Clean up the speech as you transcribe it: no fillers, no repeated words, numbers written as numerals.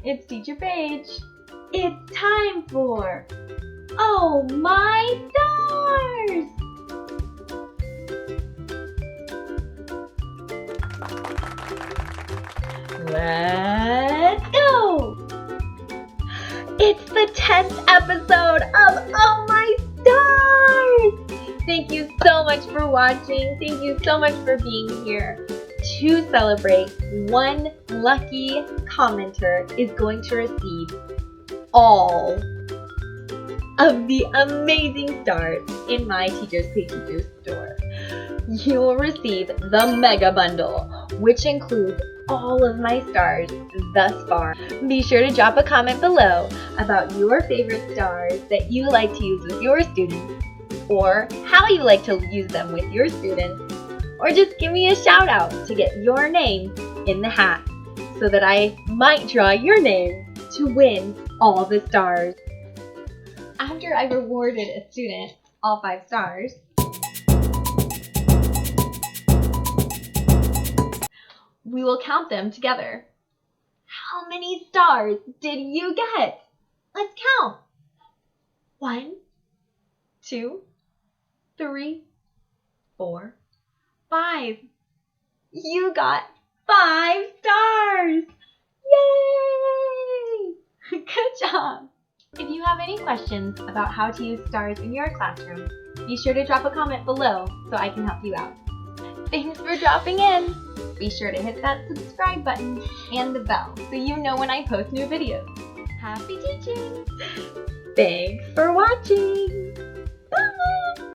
it's Teacher Paige. It's time for Oh My Stars! Let's go! It's the 10th episode of Oh My Stars! Thank you so much for watching. Thank you so much for being here. To celebrate, one lucky commenter is going to receive all of the amazing stars in my Teachers Pay Teachers store. You will receive the Mega Bundle, which includes all of my stars thus far. Be sure to drop a comment below about your favorite stars that you like to use with your students, or how you like to use them with your students, or just give me a shout out to get your name in the hat so that I might draw your name to win all the stars. After I rewarded a student all 5 stars, we will count them together. How many stars did you get? Let's count. 1, 2, 3, 4, 5. You got 5 stars! Yay! Good job! If you have any questions about how to use stars in your classroom, be sure to drop a comment below so I can help you out. Thanks for dropping in! Be sure to hit that subscribe button and the bell so you know when I post new videos. Happy teaching! Thanks for watching!